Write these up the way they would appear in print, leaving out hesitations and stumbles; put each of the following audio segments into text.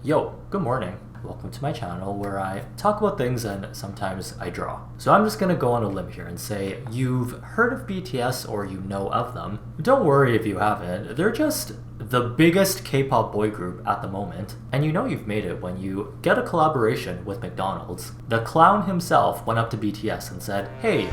Yo, good morning. Welcome to my channel where I talk about things and sometimes I draw. So I'm just gonna go on a limb here and say you've heard of BTS or you know of them. Don't worry if you haven't, they're just the biggest K-pop boy group at the moment. And you know you've made it when you get a collaboration with McDonald's. The clown himself went up to BTS and said, hey,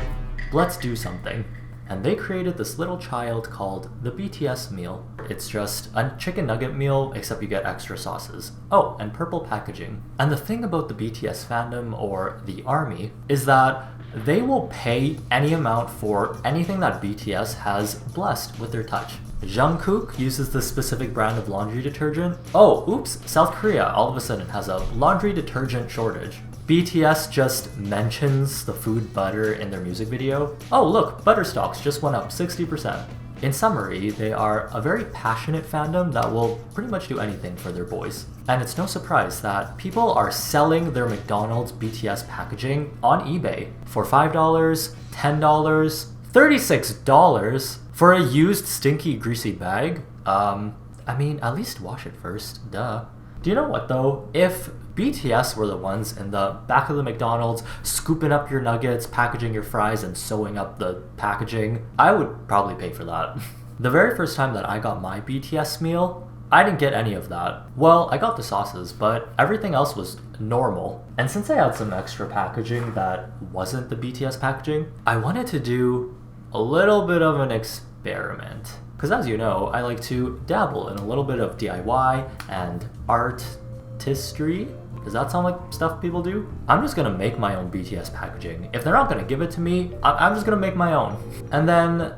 let's do something. And they created this little child called the BTS meal. It's just a chicken nugget meal, except you get extra sauces. Oh, and purple packaging. And the thing about the BTS fandom or the army is that they will pay any amount for anything that BTS has blessed with their touch. Jungkook uses this specific brand of laundry detergent. Oh, oops, South Korea all of a sudden has a laundry detergent shortage. BTS just mentions the food butter in their music video. Oh look, butter stocks just went up 60%. In summary, they are a very passionate fandom that will pretty much do anything for their boys. And it's no surprise that people are selling their McDonald's BTS packaging on eBay for $5, $10, $36 for a used stinky greasy bag. I mean, at least wash it first, duh. Do you know what though? If BTS were the ones in the back of the McDonald's scooping up your nuggets, packaging your fries, and sewing up the packaging, I would probably pay for that. The very first time that I got my BTS meal, I didn't get any of that. Well, I got the sauces, but everything else was normal. And since I had some extra packaging that wasn't the BTS packaging, I wanted to do a little bit of an experiment. Because as you know, I like to dabble in a little bit of DIY and artistry. Does that sound like stuff people do? I'm just gonna make my own BTS packaging. If they're not gonna give it to me, I'm just gonna make my own. And then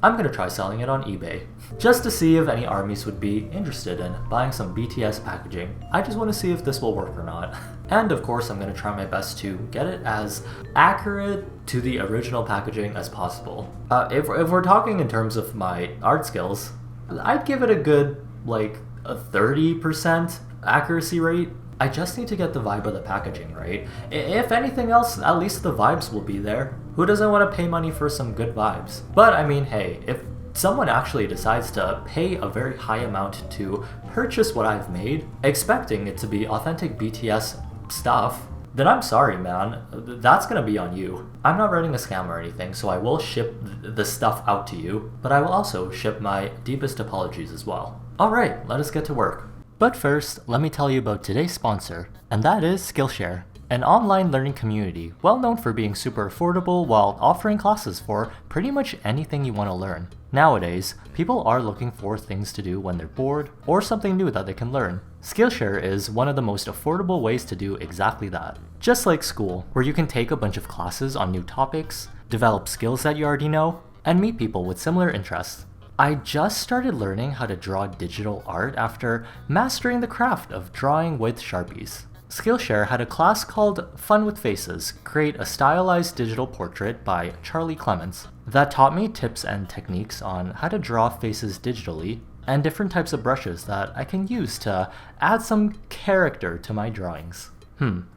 I'm gonna try selling it on eBay, just to see if any armies would be interested in buying some BTS packaging. I just wanna see if this will work or not. And of course, I'm gonna try my best to get it as accurate to the original packaging as possible. If we're talking in terms of my art skills, I'd give it a good, like, a 30% accuracy rate. I just need to get the vibe of the packaging right. If anything else, at least the vibes will be there. Who doesn't want to pay money for some good vibes? But I mean, hey, if someone actually decides to pay a very high amount to purchase what I've made, expecting it to be authentic BTS stuff, then I'm sorry, man. That's gonna be on you. I'm not running a scam or anything, so I will ship the stuff out to you, but I will also ship my deepest apologies as well. Alright, let us get to work. But first, let me tell you about today's sponsor, and that is Skillshare, an online learning community well known for being super affordable while offering classes for pretty much anything you want to learn. Nowadays, people are looking for things to do when they're bored or something new that they can learn. Skillshare is one of the most affordable ways to do exactly that. Just like school, where you can take a bunch of classes on new topics, develop skills that you already know, and meet people with similar interests. I just started learning how to draw digital art after mastering the craft of drawing with Sharpies. Skillshare had a class called Fun with Faces, Create a Stylized Digital Portrait by Charlie Clements, that taught me tips and techniques on how to draw faces digitally and different types of brushes that I can use to add some character to my drawings.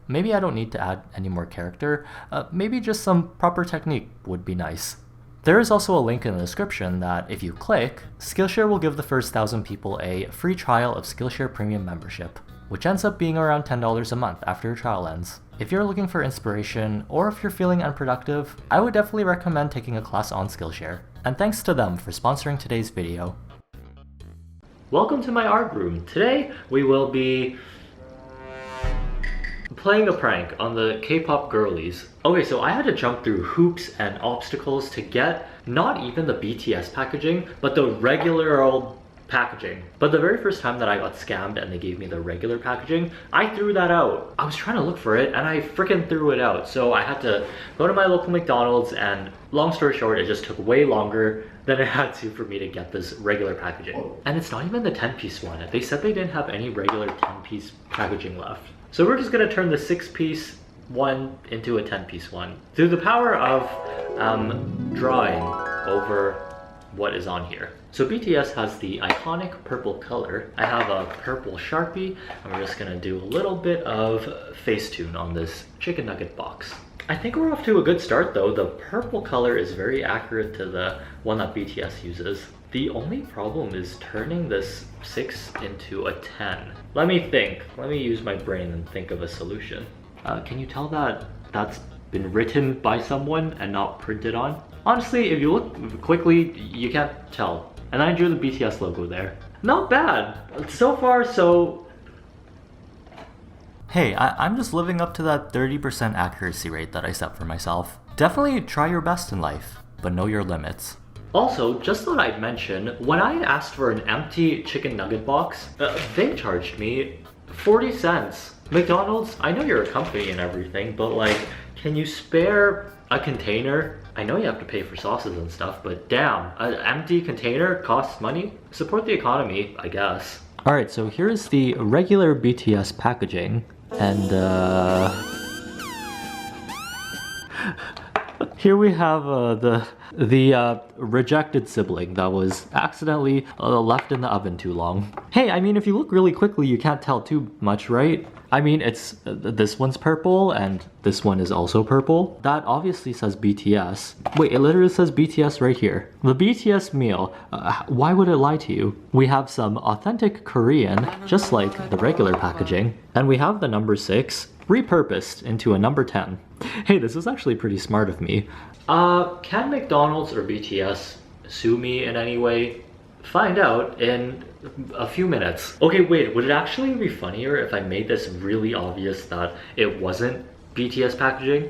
Maybe I don't need to add any more character, maybe just some proper technique would be nice. There is also a link in the description that if you click, Skillshare will give the first 1,000 people a free trial of Skillshare Premium membership, which ends up being around $10 a month after your trial ends. If you're looking for inspiration, or if you're feeling unproductive, I would definitely recommend taking a class on Skillshare. And thanks to them for sponsoring today's video. Welcome to my art room. Today we will be playing a prank on the K-pop girlies. Okay, so I had to jump through hoops and obstacles to get not even the BTS packaging, but the regular old packaging. But the very first time that I got scammed and they gave me the regular packaging, I threw that out. I was trying to look for it and I freaking threw it out. So I had to go to my local McDonald's, and long story short, it just took way longer than it had to for me to get this regular packaging. And it's not even the 10-piece one. They said they didn't have any regular 10-piece packaging left. So we're just gonna turn the 6-piece one into a 10-piece one through the power of drawing over what is on here. So BTS has the iconic purple color. I have a purple Sharpie, and we're just gonna do a little bit of Facetune on this chicken nugget box. I think we're off to a good start though. The purple color is very accurate to the one that BTS uses. The only problem is turning this 6 into a 10. Let me think. Let me use my brain and think of a solution. Can you tell that that's been written by someone and not printed on? Honestly, if you look quickly, you can't tell. And I drew the BTS logo there. Not bad. So far, so... Hey, I'm just living up to that 30% accuracy rate that I set for myself. Definitely try your best in life, but know your limits. Also, just thought I'd mention, when I asked for an empty chicken nugget box, they charged me 40 cents. McDonald's, I know you're a company and everything, but like, can you spare a container? I know you have to pay for sauces and stuff, but damn, an empty container costs money? Support the economy, I guess. Alright, so here's the regular BTS packaging, and here we have the rejected sibling that was accidentally left in the oven too long. Hey, I mean, if you look really quickly, you can't tell too much, right? I mean, it's this one's purple and this one is also purple. That obviously says BTS. Wait, it literally says BTS right here. The BTS meal, why would it lie to you? We have some authentic Korean, just like the regular packaging. And we have the number 6 repurposed into a number 10. Hey, this is actually pretty smart of me. Can McDonald's or BTS sue me in any way? Find out in a few minutes. Okay, wait, would it actually be funnier if I made this really obvious that it wasn't BTS packaging?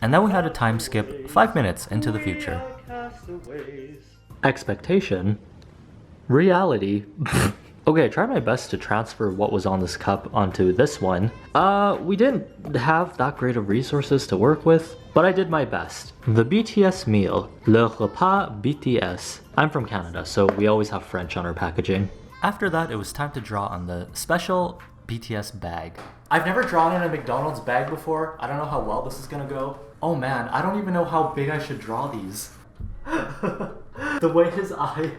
And then we had a time skip 5 minutes into the future. Expectation. Reality. Okay, I tried my best to transfer what was on this cup onto this one. We didn't have that great of resources to work with, but I did my best. The BTS meal, le repas BTS. I'm from Canada, so we always have French on our packaging. After that, it was time to draw on the special BTS bag. I've never drawn in a McDonald's bag before. I don't know how well this is gonna go. Oh man, I don't even know how big I should draw these. The way his eye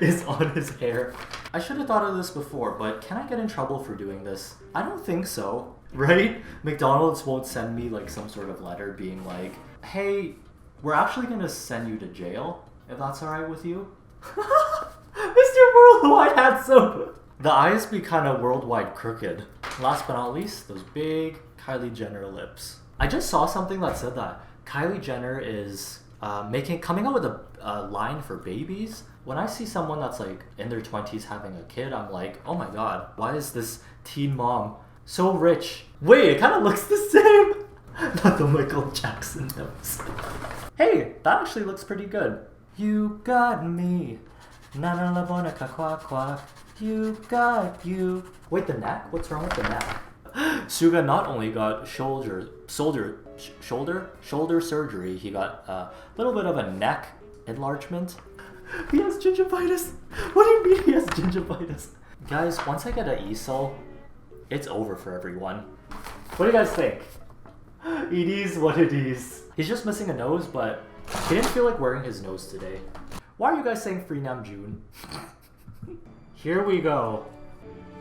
is on his hair. I should have thought of this before, but can I get in trouble for doing this? I don't think so, right? McDonald's won't send me like some sort of letter being like, hey, we're actually gonna send you to jail, if that's alright with you. Mr. Worldwide Handsome! The eyes be kind of worldwide crooked. Last but not least, those big Kylie Jenner lips. I just saw something that said that Kylie Jenner is coming out with a line for babies. When I see someone that's like in their 20s having a kid, I'm like, oh my god, why is this teen mom so rich? Wait, it kind of looks the same. Not the Michael Jackson nose. Hey, that actually looks pretty good. You got me. Na na la bona ka kwa kwa. You got you. Wait, the neck? What's wrong with the neck? Suga not only got shoulder surgery, he got a little bit of a neck enlargement. He has gingivitis. What do you mean he has gingivitis? Guys, once I get an easel, it's over for everyone. What do you guys think? It is what it is. He's just missing a nose, but he didn't feel like wearing his nose today. Why are you guys saying Free Nam June? Here we go.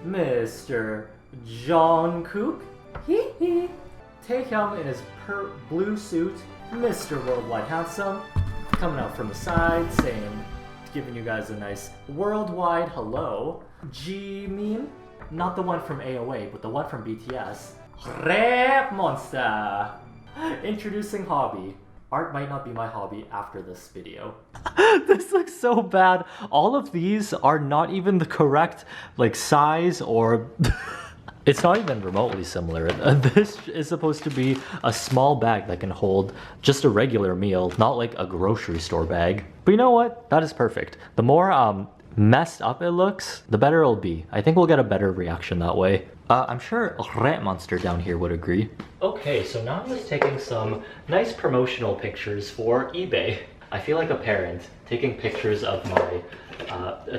Mr. Jungkook. Hee hee. Taehyung in his blue suit. Mr. Worldwide Handsome. Coming out from the side, saying, giving you guys a nice worldwide hello. Jimin. Not the one from AOA, but the one from BTS. Rap Monster. Introducing hobby. Art might not be my hobby after this video. This looks so bad. All of these are not even the correct like size or... It's not even remotely similar. This is supposed to be a small bag that can hold just a regular meal, not like a grocery store bag. But you know what? That is perfect. The more messed up it looks, the better it'll be. I think we'll get a better reaction that way. I'm sure Red Monster down here would agree. Okay, so now I'm just taking some nice promotional pictures for eBay. I feel like a parent taking pictures of my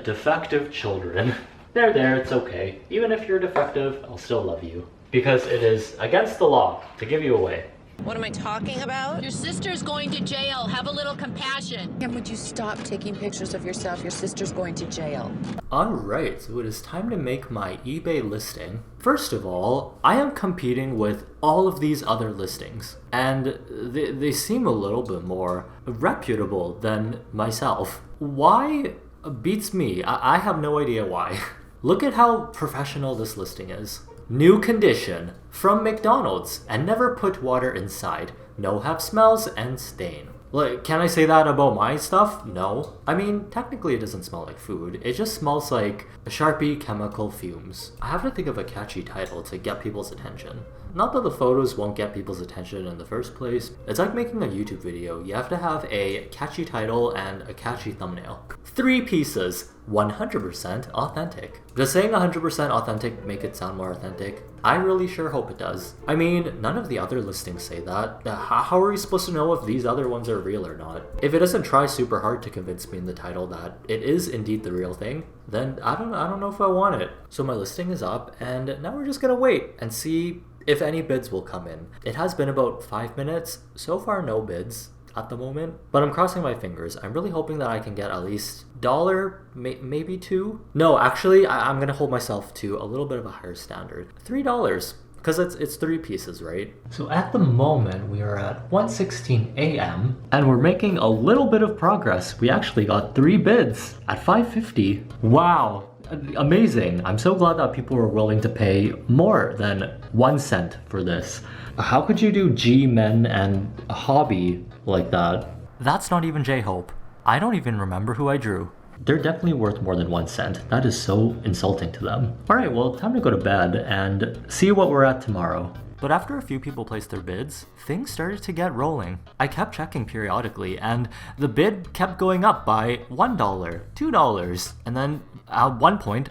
defective children. There, it's okay. Even if you're defective, I'll still love you. Because it is against the law to give you away. What am I talking about? Your sister's going to jail. Have a little compassion. And would you stop taking pictures of yourself? Your sister's going to jail. Alright, so it is time to make my eBay listing. First of all, I am competing with all of these other listings. And they seem a little bit more reputable than myself. Why beats me. I have no idea why. Look at how professional this listing is. New condition from McDonald's and never put water inside. No have smells and stain. Like, can I say that about my stuff? No. I mean, technically it doesn't smell like food. It just smells like Sharpie chemical fumes. I have to think of a catchy title to get people's attention. Not that the photos won't get people's attention in the first place. It's like making a YouTube video. You have to have a catchy title and a catchy thumbnail. 3 pieces, 100% authentic. Does saying 100% authentic make it sound more authentic? I really sure hope it does. I mean, none of the other listings say that. How are we supposed to know if these other ones are real or not? If it doesn't try super hard to convince me in the title that it is indeed the real thing, then I don't know if I want it. So my listing is up, and now we're just gonna wait and see if any bids will come in. It has been about 5 minutes. So far, no bids at the moment, but I'm crossing my fingers. I'm really hoping that I can get at least $1, maybe $2. No, actually, I'm gonna hold myself to a little bit of a higher standard. $3, because it's 3 pieces, right? So at the moment, we are at 1:16 a.m. and we're making a little bit of progress. We actually got 3 bids at $5.50. Wow. Amazing. I'm so glad that people were willing to pay more than 1 cent for this. How could you do G, men, and a hobby like that? That's not even J-Hope. I don't even remember who I drew. They're definitely worth more than 1 cent. That is so insulting to them. Alright, well, time to go to bed and see what we're at tomorrow. But after a few people placed their bids, things started to get rolling. I kept checking periodically, and the bid kept going up by $1, $2, and then at one point,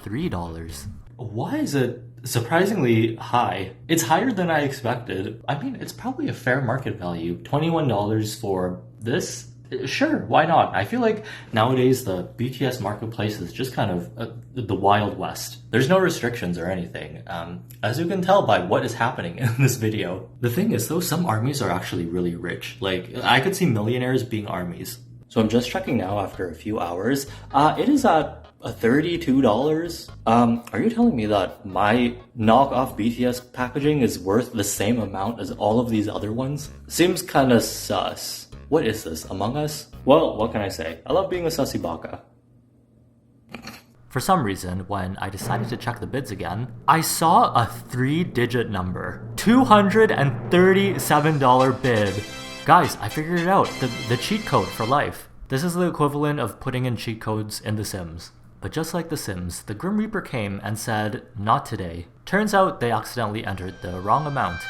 $3. Why is it surprisingly high? It's higher than I expected. I mean, it's probably a fair market value. $21 for this? Sure, why not? I feel like nowadays the BTS marketplace is just kind of the Wild West. There's no restrictions or anything, as you can tell by what is happening in this video. The thing is though, some armies are actually really rich. Like, I could see millionaires being armies. So I'm just checking now after a few hours. It is at $32. Are you telling me that my knockoff BTS packaging is worth the same amount as all of these other ones? Seems kinda sus. What is this, Among Us? Well, what can I say? I love being a sussy baka. For some reason, when I decided to check the bids again, I saw a 3-digit number. $237 bid. Guys, I figured it out. The cheat code for life. This is the equivalent of putting in cheat codes in The Sims. But just like The Sims, the Grim Reaper came and said, not today. Turns out they accidentally entered the wrong amount.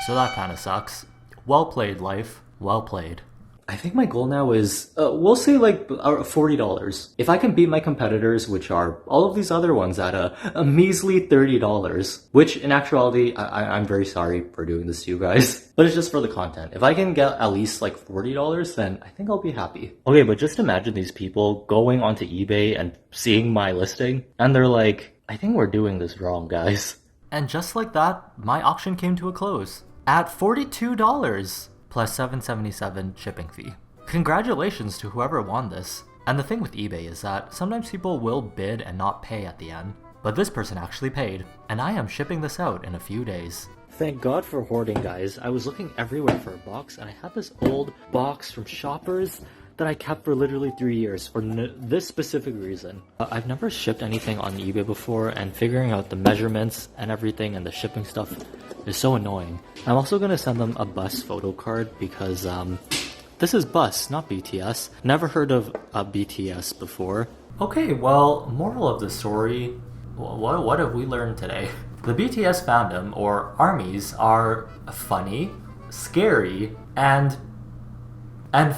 So that kinda sucks. Well played, life. Well played. I think my goal now is, we'll say like $40. If I can beat my competitors, which are all of these other ones at a measly $30, which in actuality, I'm very sorry for doing this to you guys, but it's just for the content. If I can get at least like $40, then I think I'll be happy. Okay, but just imagine these people going onto eBay and seeing my listing, and they're like, I think we're doing this wrong, guys. And just like that, my auction came to a close at $42. Plus $7.77 shipping fee. Congratulations to whoever won this. And the thing with eBay is that sometimes people will bid and not pay at the end, but this person actually paid, and I am shipping this out in a few days. Thank God for hoarding, guys. I was looking everywhere for a box, and I had this old box from Shoppers that I kept for literally 3 years for this specific reason. I've never shipped anything on eBay before, and figuring out the measurements and everything and the shipping stuff is so annoying. I'm also gonna send them a bus photo card because this is bus, not BTS. Never heard of BTS before. Okay, well, moral of the story, what have we learned today? The BTS fandom, or armies, are funny, scary, and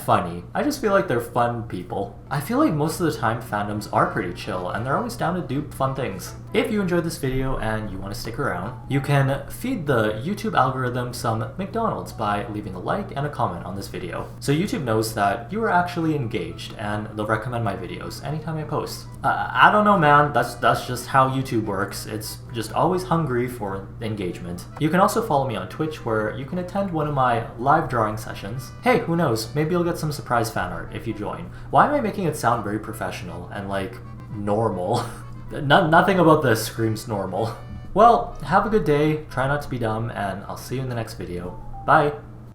funny. I just feel like they're fun people. I feel like most of the time fandoms are pretty chill and they're always down to do fun things. If you enjoyed this video and you want to stick around, you can feed the YouTube algorithm some McDonald's by leaving a like and a comment on this video. So YouTube knows that you are actually engaged and they'll recommend my videos anytime I post. I don't know, man, that's just how YouTube works. It's just always hungry for engagement. You can also follow me on Twitch where you can attend one of my live drawing sessions. Hey, who knows, maybe you'll get some surprise fan art if you join. Why am I making it sound very professional and like normal? Nothing about this screams normal. Well, have a good day, try not to be dumb, and I'll see you in the next video. Bye!